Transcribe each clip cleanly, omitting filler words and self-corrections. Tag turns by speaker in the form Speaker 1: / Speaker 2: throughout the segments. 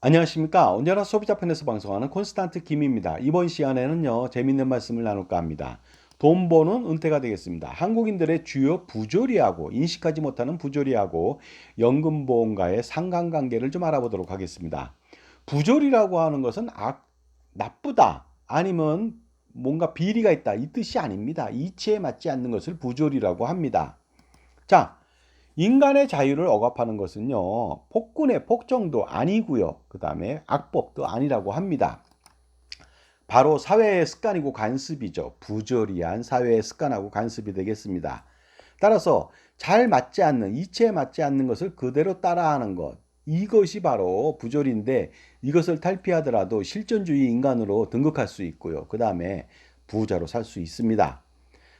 Speaker 1: 안녕하십니까. 언제나 소비자 편에서 방송하는 콘스탄트 김입니다. 이번 시간에는요, 재밌는 말씀을 나눌까 합니다. 돈 버는 은퇴가 되겠습니다. 한국인들의 주요 부조리하고 인식하지 못하는 부조리하고 연금보험과의 상관관계를 좀 알아보도록 하겠습니다. 부조리라고 하는 것은 나쁘다 아니면 뭔가 비리가 있다 이 뜻이 아닙니다. 이치에 맞지 않는 것을 부조리라고 합니다. 자, 인간의 자유를 억압하는 것은요, 폭군의 폭정도 아니고요. 그 다음에 악법도 아니라고 합니다. 바로 사회의 습관이고 관습이죠. 부조리한 사회의 습관하고 관습이 되겠습니다. 따라서 잘 맞지 않는, 이치에 맞지 않는 것을 그대로 따라하는 것. 이것이 바로 부조리인데 이것을 탈피하더라도 실존주의 인간으로 등극할 수 있고요. 그 다음에 부자로 살 수 있습니다.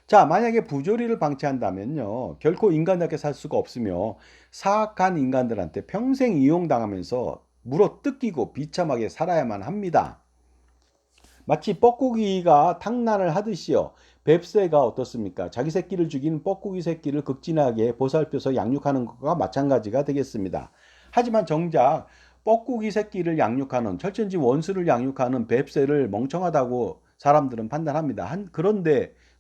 Speaker 1: 자, 만약에 부조리를 방치한다면요, 결코 인간답게 살 수가 없으며 사악한 인간들한테 평생 이용당하면서 물어 뜯기고 비참하게 살아야만 합니다. 마치 뻐꾸기가 탕란을 하듯이요. 뱁새가 어떻습니까? 자기 새끼를 죽인 뻐꾸기 새끼를 극진하게 보살펴서 양육하는 것과 마찬가지가 되겠습니다. 하지만 정작 뻐꾸기 새끼를 양육하는 철천지 원수를 양육하는 뱁새를 멍청하다고 사람들은 판단합니다.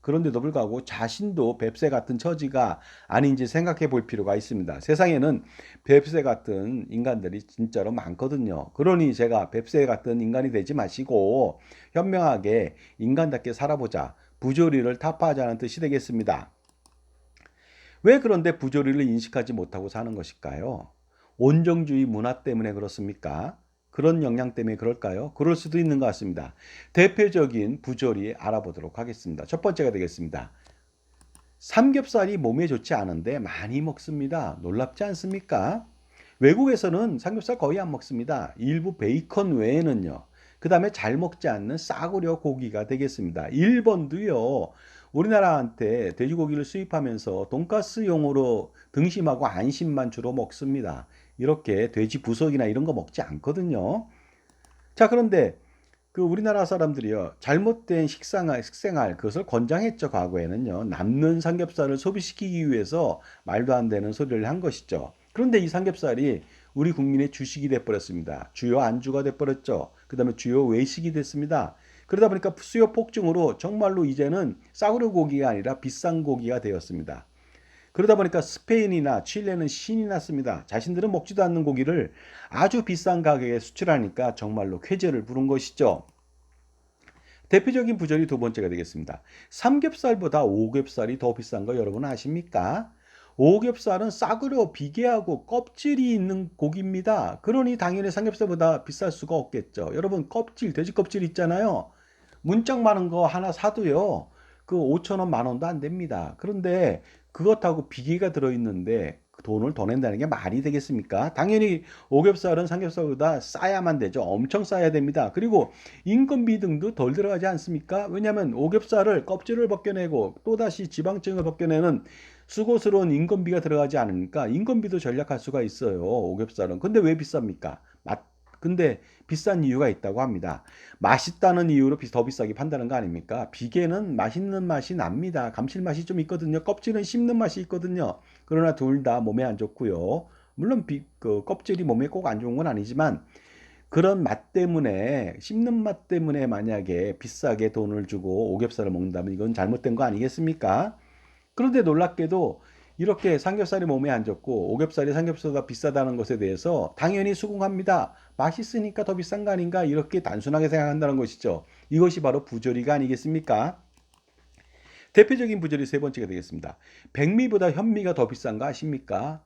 Speaker 1: 그런데도 불구하고 자신도 뱁새 같은 처지가 아닌지 생각해 볼 필요가 있습니다. 세상에는 뱁새 같은 인간들이 진짜로 많거든요. 그러니 제가 뱁새 같은 인간이 되지 마시고 현명하게 인간답게 살아보자. 부조리를 타파하자는 뜻이 되겠습니다. 왜 그런데 부조리를 인식하지 못하고 사는 것일까요? 온정주의 문화 때문에 그렇습니까? 그런 영향 때문에 그럴까요? 그럴 수도 있는 것 같습니다. 대표적인 부조리 알아보도록 하겠습니다. 첫 번째가 되겠습니다. 삼겹살이 몸에 좋지 않은데 많이 먹습니다. 놀랍지 않습니까? 외국에서는 삼겹살 거의 안 먹습니다. 일부 베이컨 외에는요. 그 다음에 잘 먹지 않는 싸구려 고기가 되겠습니다. 일본도요. 우리나라한테 돼지고기를 수입하면서 돈가스용으로 등심하고 안심만 주로 먹습니다. 이렇게 돼지 부속이나 이런 거 먹지 않거든요. 자, 그런데 그 우리나라 사람들이요, 잘못된 식생활 그것을 권장했죠. 과거에는요, 남는 삼겹살을 소비시키기 위해서 말도 안 되는 소리를 한 것이죠. 그런데 이 삼겹살이 우리 국민의 주식이 돼버렸습니다. 주요 안주가 돼버렸죠. 그 다음에 주요 외식이 됐습니다. 그러다 보니까 수요 폭증으로 정말로 이제는 싸구려 고기가 아니라 비싼 고기가 되었습니다. 그러다 보니까 스페인이나 칠레는 신이 났습니다. 자신들은 먹지도 않는 고기를 아주 비싼 가격에 수출하니까 정말로 쾌재를 부른 것이죠. 대표적인 부절이 두 번째가 되겠습니다. 삼겹살보다 오겹살이 더 비싼 거 여러분 아십니까? 오겹살은 싸구려 비계하고 껍질이 있는 고기입니다. 그러니 당연히 삼겹살보다 비쌀 수가 없겠죠. 여러분 껍질, 돼지 껍질 있잖아요. 문짝 많은 거 하나 사도요. 그 5천 원, 만 원도 안 됩니다. 그런데 그것하고 비계가 들어있는데 그 돈을 더 낸다는 게 말이 되겠습니까? 당연히 오겹살은 삼겹살보다 싸야만 되죠. 엄청 싸야 됩니다. 그리고 인건비 등도 덜 들어가지 않습니까? 왜냐하면 오겹살을 껍질을 벗겨내고 또다시 지방층을 벗겨내는 수고스러운 인건비가 들어가지 않으니까 인건비도 절약할 수가 있어요. 오겹살은. 근데 왜 비쌉니까? 근데 비싼 이유가 있다고 합니다. 맛있다는 이유로 더 비싸게 판다는 거 아닙니까? 비계는 맛있는 맛이 납니다. 감칠맛이 좀 있거든요. 껍질은 씹는 맛이 있거든요. 그러나 둘 다 몸에 안 좋고요. 물론 그 껍질이 몸에 꼭 안 좋은 건 아니지만 그런 맛 때문에 씹는 맛 때문에 만약에 비싸게 돈을 주고 오겹살을 먹는다면 이건 잘못된 거 아니겠습니까? 그런데 놀랍게도 이렇게 삼겹살이 몸에 안 좋고 오겹살이 삼겹살보다 비싸다는 것에 대해서 당연히 수긍합니다. 맛있으니까 더 비싼 거 아닌가 이렇게 단순하게 생각한다는 것이죠. 이것이 바로 부조리가 아니겠습니까? 대표적인 부조리 세 번째가 되겠습니다. 백미보다 현미가 더 비싼 거 아십니까?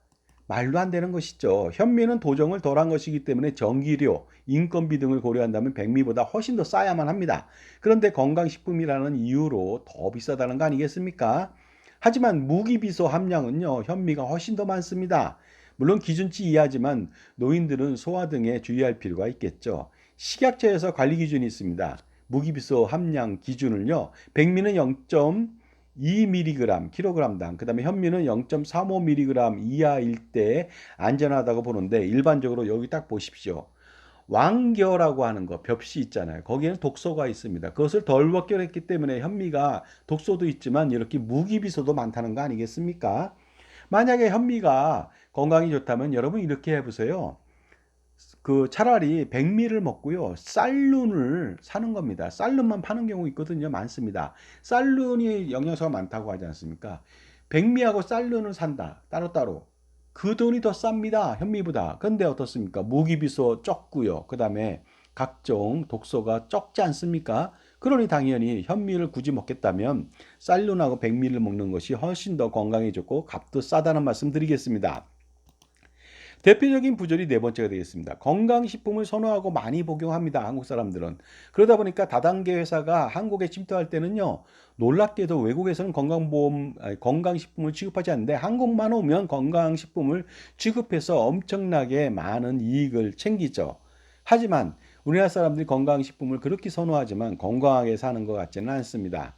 Speaker 1: 말도 안 되는 것이죠. 현미는 도정을 덜한 것이기 때문에 전기료, 인건비 등을 고려한다면 백미보다 훨씬 더 싸야만 합니다. 그런데 건강식품이라는 이유로 더 비싸다는 거 아니겠습니까? 하지만 무기비소 함량은요, 현미가 훨씬 더 많습니다. 물론 기준치 이하지만 노인들은 소화 등에 주의할 필요가 있겠죠. 식약처에서 관리 기준이 있습니다. 무기비소 함량 기준을요, 백미는 0.2mg kg당, 그 다음에 현미는 0.35mg 이하일 때 안전하다고 보는데 일반적으로 여기 딱 보십시오. 왕겨라고 하는 거, 벽시 있잖아요. 거기에는 독소가 있습니다. 그것을 덜 벗겨냈기 때문에 현미가 독소도 있지만 이렇게 무기비소도 많다는 거 아니겠습니까? 만약에 현미가 건강이 좋다면 여러분 이렇게 해보세요. 차라리 백미를 먹고요. 쌀룬을 사는 겁니다. 쌀룬만 파는 경우 있거든요. 많습니다. 쌀룬이 영양소가 많다고 하지 않습니까? 백미하고 쌀룬을 산다. 따로따로. 그 돈이 더 쌉니다. 현미보다. 근데 어떻습니까? 무기비소 적고요. 그다음에 각종 독소가 적지 않습니까? 그러니 당연히 현미를 굳이 먹겠다면 쌀룬하고 백미를 먹는 것이 훨씬 더 건강에 좋고 값도 싸다는 말씀 드리겠습니다. 대표적인 부절이 네 번째가 되겠습니다. 건강식품을 선호하고 많이 복용합니다. 한국 사람들은. 그러다 보니까 다단계 회사가 한국에 침투할 때는요. 놀랍게도 외국에서는 건강식품을 취급하지 않는데 한국만 오면 건강식품을 취급해서 엄청나게 많은 이익을 챙기죠. 하지만 우리나라 사람들이 건강식품을 그렇게 선호하지만 건강하게 사는 것 같지는 않습니다.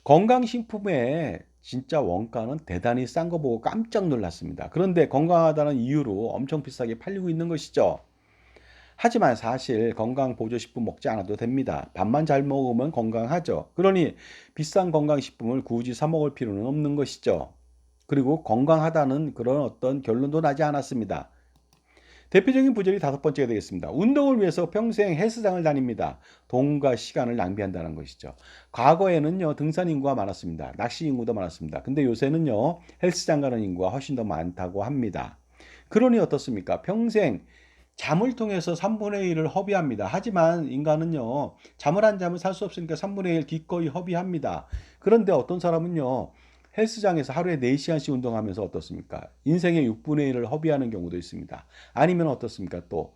Speaker 1: 건강식품의 진짜 원가는 대단히 싼 거 보고 깜짝 놀랐습니다. 그런데 건강하다는 이유로 엄청 비싸게 팔리고 있는 것이죠. 하지만 사실 건강보조식품 먹지 않아도 됩니다. 밥만 잘 먹으면 건강하죠. 그러니 비싼 건강식품을 굳이 사 먹을 필요는 없는 것이죠. 그리고 건강하다는 그런 어떤 결론도 나지 않았습니다. 대표적인 부절이 다섯 번째가 되겠습니다. 운동을 위해서 평생 헬스장을 다닙니다. 돈과 시간을 낭비한다는 것이죠. 과거에는요, 등산 인구가 많았습니다. 낚시 인구도 많았습니다. 근데 요새는요, 헬스장 가는 인구가 훨씬 더 많다고 합니다. 그러니 어떻습니까? 평생 잠을 통해서 3분의 1을 허비합니다. 하지만 인간은요, 잠을 안 자면 살 수 없으니까 3분의 1 기꺼이 허비합니다. 그런데 어떤 사람은요, 헬스장에서 하루에 4시간씩 운동하면서 어떻습니까? 인생의 6분의 1을 허비하는 경우도 있습니다. 아니면 어떻습니까? 또,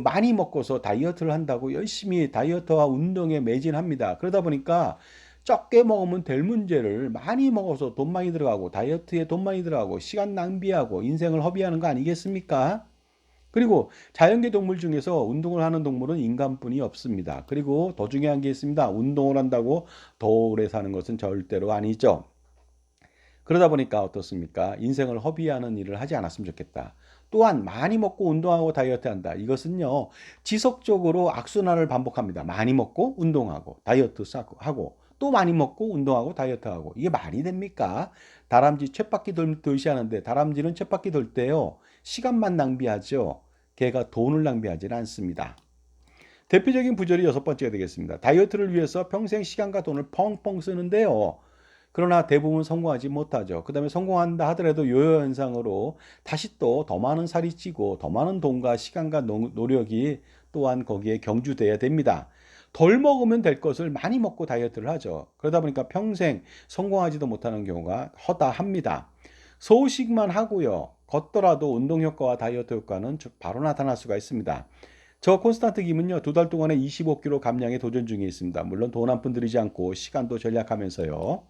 Speaker 1: 많이 먹고서 다이어트를 한다고 열심히 다이어트와 운동에 매진합니다. 그러다 보니까 적게 먹으면 될 문제를 많이 먹어서 돈 많이 들어가고 다이어트에 돈 많이 들어가고 시간 낭비하고 인생을 허비하는 거 아니겠습니까? 그리고 자연계 동물 중에서 운동을 하는 동물은 인간뿐이 없습니다. 그리고 더 중요한 게 있습니다. 운동을 한다고 더 오래 사는 것은 절대로 아니죠. 그러다 보니까 어떻습니까? 인생을 허비하는 일을 하지 않았으면 좋겠다. 또한 많이 먹고 운동하고 다이어트 한다. 이것은요, 지속적으로 악순환을 반복합니다. 많이 먹고 운동하고 다이어트 하고 또 많이 먹고 운동하고 다이어트하고 이게 말이 됩니까? 다람쥐 쳇바퀴 돌듯이 하는데 다람쥐는 쳇바퀴 돌 때요, 시간만 낭비하죠. 걔가 돈을 낭비하지는 않습니다. 대표적인 부절이 여섯 번째가 되겠습니다. 다이어트를 위해서 평생 시간과 돈을 펑펑 쓰는데요. 그러나 대부분 성공하지 못하죠. 그 다음에 성공한다 하더라도 요요 현상으로 다시 또 더 많은 살이 찌고 더 많은 돈과 시간과 노력이 또한 거기에 경주돼야 됩니다. 덜 먹으면 될 것을 많이 먹고 다이어트를 하죠. 그러다 보니까 평생 성공하지도 못하는 경우가 허다합니다. 소식만 하고요. 걷더라도 운동 효과와 다이어트 효과는 바로 나타날 수가 있습니다. 저 콘스탄트 김은요, 2달 동안에 25kg 감량에 도전 중에 있습니다. 물론 돈 한 푼 들이지 않고 시간도 절약하면서요.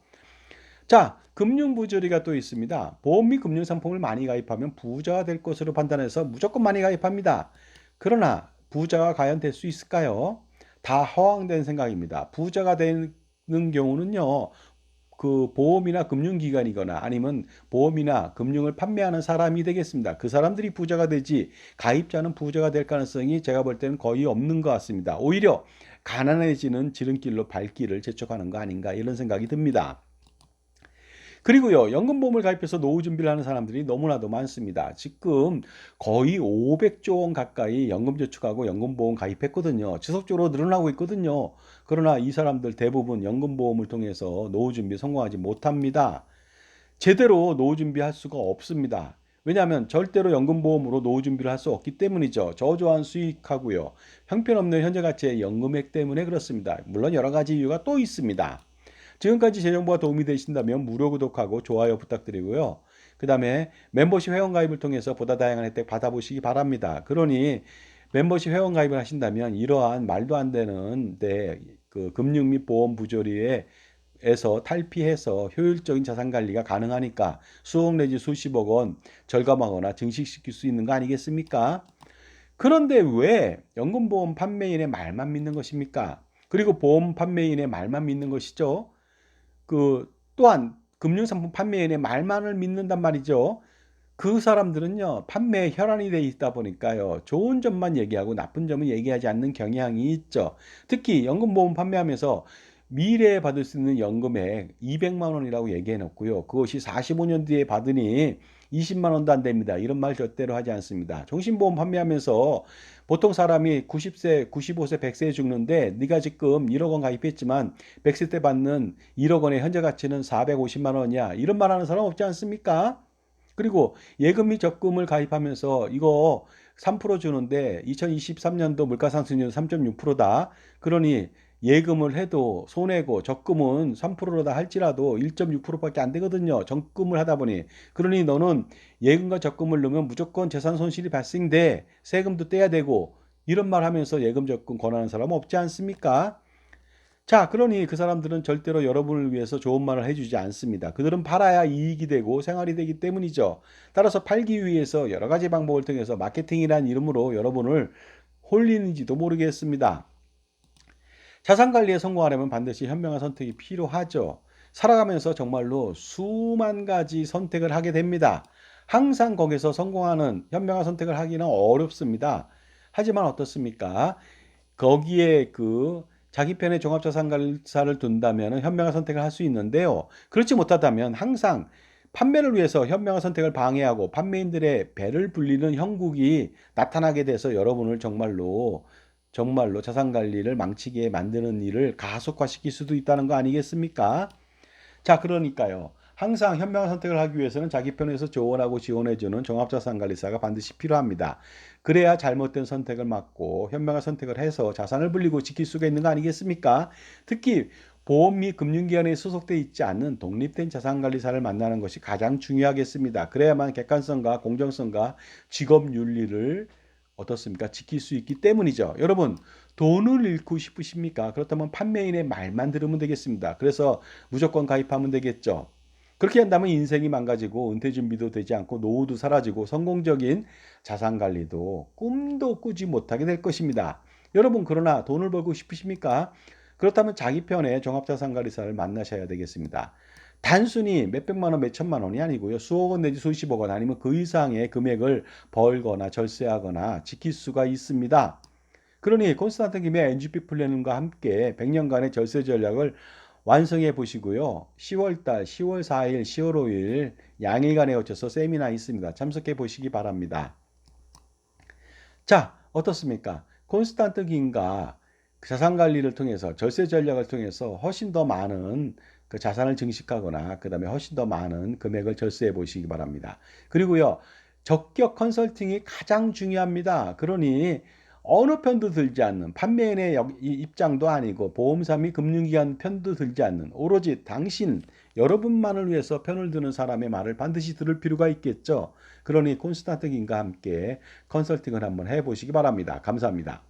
Speaker 1: 자, 금융 부조리가 또 있습니다. 보험 및 금융 상품을 많이 가입하면 부자가 될 것으로 판단해서 무조건 많이 가입합니다. 그러나 부자가 과연 될 수 있을까요? 다 허황된 생각입니다. 부자가 되는 경우는요, 보험이나 금융기관이거나 아니면 보험이나 금융을 판매하는 사람이 되겠습니다. 그 사람들이 부자가 되지 가입자는 부자가 될 가능성이 제가 볼 때는 거의 없는 것 같습니다. 오히려 가난해지는 지름길로 발길을 재촉하는 거 아닌가 이런 생각이 듭니다. 그리고요, 연금보험을 가입해서 노후 준비를 하는 사람들이 너무나도 많습니다. 지금 거의 500조 원 가까이 연금저축하고 연금보험 가입했거든요. 지속적으로 늘어나고 있거든요. 그러나 이 사람들 대부분 연금보험을 통해서 노후 준비 성공하지 못합니다. 제대로 노후 준비할 수가 없습니다. 왜냐하면 절대로 연금보험으로 노후 준비를 할 수 없기 때문이죠. 저조한 수익하고요, 형편없는 현재 가치의 연금액 때문에 그렇습니다. 물론 여러 가지 이유가 또 있습니다. 지금까지 제 정보가 도움이 되신다면 무료 구독하고 좋아요 부탁드리고요. 그 다음에 멤버십 회원가입을 통해서 보다 다양한 혜택 받아보시기 바랍니다. 그러니 멤버십 회원가입을 하신다면 이러한 말도 안 되는 금융 및 보험 부조리에서 탈피해서 효율적인 자산 관리가 가능하니까 수억 내지 수십억 원 절감하거나 증식시킬 수 있는 거 아니겠습니까? 그런데 왜 연금보험 판매인의 말만 믿는 것입니까? 그리고 보험 판매인의 말만 믿는 것이죠. 또한 금융상품 판매인의 말만을 믿는단 말이죠. 그 사람들은요, 판매에 혈안이 돼 있다 보니까요, 좋은 점만 얘기하고 나쁜 점은 얘기하지 않는 경향이 있죠. 특히 연금보험 판매하면서 미래에 받을 수 있는 연금액 200만 원이라고 얘기해 놓고요. 그것이 45년 뒤에 받으니 20만 원도 안 됩니다. 이런 말 절대로 하지 않습니다. 종신보험 판매하면서 보통 사람이 90세, 95세, 100세에 죽는데 네가 지금 1억 원 가입했지만 100세 때 받는 1억 원의 현재 가치는 450만 원이야. 이런 말 하는 사람 없지 않습니까? 그리고 예금 및 적금을 가입하면서 이거 3% 주는데 2023년도 물가상승률 3.6%다. 그러니 예금을 해도 손해고 적금은 3%다 할지라도 1.6%밖에 안 되거든요. 적금을 하다 보니. 그러니 너는 예금과 적금을 넣으면 무조건 재산 손실이 발생돼. 세금도 떼야 되고 이런 말 하면서 예금 적금 권하는 사람 없지 않습니까? 자, 그러니 그 사람들은 절대로 여러분을 위해서 좋은 말을 해주지 않습니다. 그들은 팔아야 이익이 되고 생활이 되기 때문이죠. 따라서 팔기 위해서 여러 가지 방법을 통해서 마케팅이라는 이름으로 여러분을 홀리는지도 모르겠습니다. 자산 관리에 성공하려면 반드시 현명한 선택이 필요하죠. 살아가면서 정말로 수만 가지 선택을 하게 됩니다. 항상 거기서 성공하는 현명한 선택을 하기는 어렵습니다. 하지만 어떻습니까? 거기에 자기 편의 종합자산가를 둔다면 현명한 선택을 할 수 있는데요. 그렇지 못하다면 항상 판매를 위해서 현명한 선택을 방해하고 판매인들의 배를 불리는 형국이 나타나게 돼서 여러분을 정말로 자산 관리를 망치게 만드는 일을 가속화시킬 수도 있다는 거 아니겠습니까? 자, 그러니까요. 항상 현명한 선택을 하기 위해서는 자기 편에서 조언하고 지원해주는 종합자산관리사가 반드시 필요합니다. 그래야 잘못된 선택을 막고 현명한 선택을 해서 자산을 불리고 지킬 수가 있는 거 아니겠습니까? 특히 보험 및 금융기관에 소속돼 있지 않는 독립된 자산관리사를 만나는 것이 가장 중요하겠습니다. 그래야만 객관성과 공정성과 직업윤리를 어떻습니까? 지킬 수 있기 때문이죠. 여러분, 돈을 잃고 싶으십니까? 그렇다면 판매인의 말만 들으면 되겠습니다. 그래서 무조건 가입하면 되겠죠. 그렇게 한다면 인생이 망가지고 은퇴 준비도 되지 않고 노후도 사라지고 성공적인 자산 관리도 꿈도 꾸지 못하게 될 것입니다. 여러분, 그러나 돈을 벌고 싶으십니까? 그렇다면 자기 편의 종합자산관리사를 만나셔야 되겠습니다. 단순히 몇백만 원, 몇천만 원이 아니고요. 수억 원 내지 수십억 원 아니면 그 이상의 금액을 벌거나 절세하거나 지킬 수가 있습니다. 그러니 콘스탄트 김의 NGP 플래닝과 함께 100년간의 절세 전략을 완성해 보시고요. 10월달, 10월 4일, 10월 5일 양일간에 거쳐서 세미나 있습니다. 참석해 보시기 바랍니다. 자, 어떻습니까? 콘스탄트 김과 자산 관리를 통해서 절세 전략을 통해서 훨씬 더 많은 그 자산을 증식하거나 그다음에 훨씬 더 많은 금액을 절세해 보시기 바랍니다. 그리고요. 적격 컨설팅이 가장 중요합니다. 그러니 어느 편도 들지 않는 판매인의 입장도 아니고 보험사 및 금융기관 편도 들지 않는 오로지 당신 여러분만을 위해서 편을 드는 사람의 말을 반드시 들을 필요가 있겠죠. 그러니 콘스탄트 김과 함께 컨설팅을 한번 해보시기 바랍니다. 감사합니다.